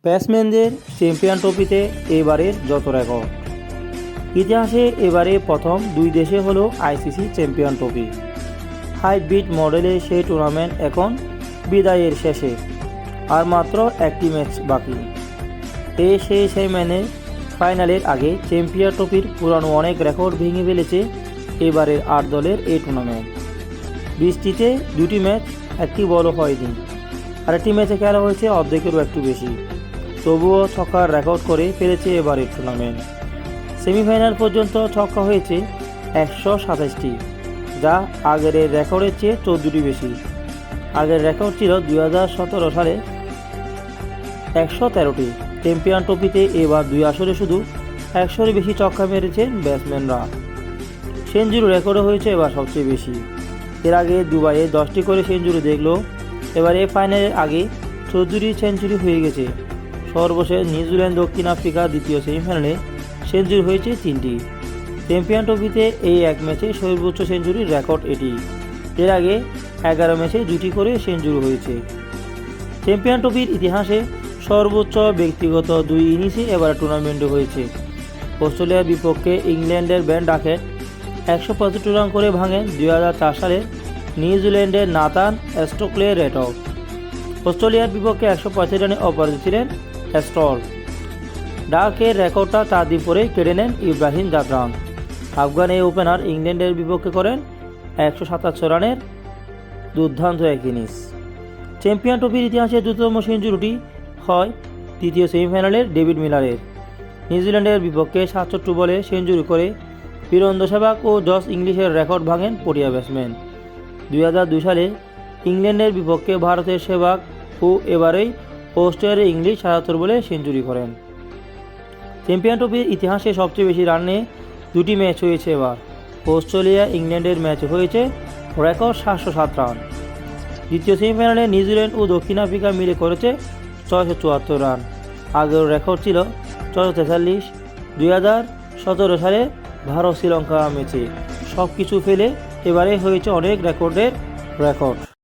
ব্যাটসম্যানদের চ্যাম্পিয়ন ট্রফিতে এবারের যত রেকর্ড। ইতিহাসে এবারে প্রথম দুই দেশে হলো আইসিসি চ্যাম্পিয়ন ট্রফি। হাইব্রিড মডেলে সেই টুর্নামেন্ট এখন বিদায়ের শেষে, আর মাত্র একটি ম্যাচ বাকি। সেই ফাইনালের আগে চ্যাম্পিয়ন ট্রফির পুরানো অনেক রেকর্ড ভেঙে ফেলেছে এবারের 8 দলের এই টুর্নামেন্ট। 20টিতে 2টি ম্যাচ একটি বড় হয়নি, আরেকটি ম্যাচে খেলা হয়েছে অর্ধেকেরও একটু বেশি। তবুও ছক্কার রেকর্ড করে ফেলেছে এবারের টুর্নামেন্ট। সেমিফাইনাল পর্যন্ত ছক্কা হয়েছে 127টি, যা আগের রেকর্ডের চেয়ে 14টি বেশি। আগের রেকর্ড ছিল 2017 সালে 113টি। চ্যাম্পিয়ন ট্রফিতে এবার 2 আসরে শুধু 100-এর বেশি ছক্কা মেরেছেন ব্যাটসম্যানরা। সেঞ্চুরি রেকর্ডও হয়েছে এবার সবচেয়ে বেশি। এর আগে দুবাইয়ে 10টি করে সেঞ্চুরি দেখলো, এবারে ফাইনালের আগে 14টি সেঞ্চুরি হয়ে গেছে। সর্বশেষ নিউজিল্যান্ড দক্ষিণ আফ্রিকা দ্বিতীয় সেমিফাইনালে সেঞ্চুরি হয়েছে 3টি। চ্যাম্পিয়ন ট্রফিতে এই এক ম্যাচে সর্বোচ্চ সেঞ্চুরির রেকর্ড এটি। এর আগে 11 ম্যাচে 2টি করে সেঞ্চুরি হয়েছে। চ্যাম্পিয়ন ট্রফির ইতিহাসে সর্বোচ্চ ব্যক্তিগত 2 ইনিংসে এবার টুর্নামেন্টে হয়েছে। অস্ট্রেলিয়ার বিপক্ষে ইংল্যান্ডের বেন ডাকেট 165 রান করে ভাঙেন 2004 সালে নিউজিল্যান্ডের নাথান স্টোকসের রেকর্ড। অস্ট্রেলিয়ার বিপক্ষে 135 রানে অপরাজিত ছিলেন স্টোকস। ডাকের রেকর্ডটা 4 দিন পরে কেড়ে নেন ইব্রাহিম জাফরান। আফগান এই ওপেনার ইংল্যান্ডের বিপক্ষে করেন 127 রানের দুর্দান্ত এক ইনিংস। চ্যাম্পিয়ন ট্রফির ইতিহাসে দ্রুততম সেঞ্চুরিটি হয় তৃতীয় সেমিফাইনালের ডেভিড মিলারের। নিউজিল্যান্ডের বিপক্ষে 67 বলে সেঞ্চুরি করে বীরেন্দ্র সেহবাগ ও জস ইংলিশের রেকর্ড ভাঙেন পটিয়া ব্যাটসম্যান। 2002 সালে ইংল্যান্ডের বিপক্ষে ভারতের সেহবাগ ও এবারেই অস্ট্রেলিয়ার ইংলিশ 77 বলে সেঞ্চুরি করেন। চ্যাম্পিয়ন ট্রফির ইতিহাসে সবচেয়ে বেশি রানে 2টি ম্যাচ হয়েছে এবার। অস্ট্রেলিয়া ইংল্যান্ডের ম্যাচে হয়েছে রেকর্ড 707 রান। দ্বিতীয় সেমিফাইনালে নিউজিল্যান্ড ও দক্ষিণ আফ্রিকা মিলে করেছে 674 রান। আগের রেকর্ড ছিল 643। 2017 সালে ভারত শ্রীলঙ্কা ম্যাচে সব কিছু ফেলে এবারে হয়েছে অনেক রেকর্ডের রেকর্ড।